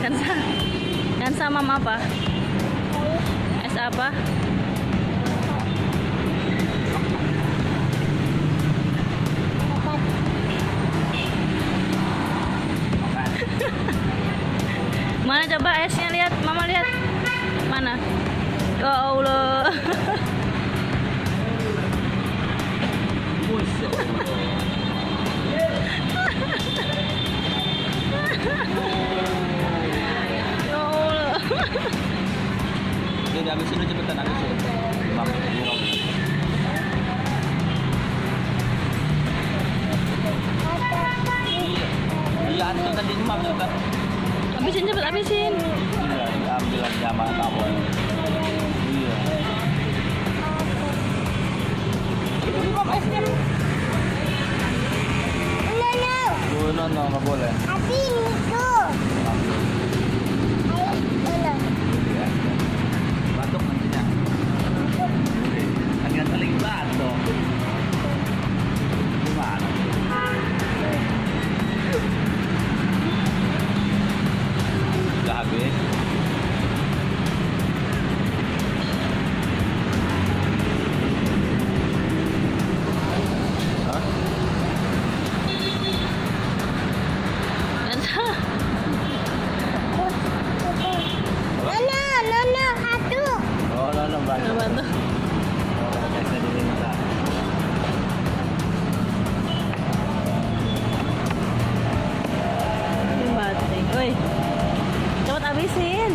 Yansa. Yansa mama apa? Es apa? Mana coba esnya, lihat mama, lihat mana? Ya Allah. Ya Allah. Udah habisin lu cepetan habisin. Iya, antum tadi imam kan? Habisin, cepet habisin. Iya, diambil aja sama kamu. Iya. Itu imam esnya. No, nggak boleh. Batuk nantinya. Agak teling batuk. Gimana? Udah habis. Hah? Yansa. Oh, no, batuk. Coba tuh. Oh, esnya diminta. Batik. Woi. Cepet habisin.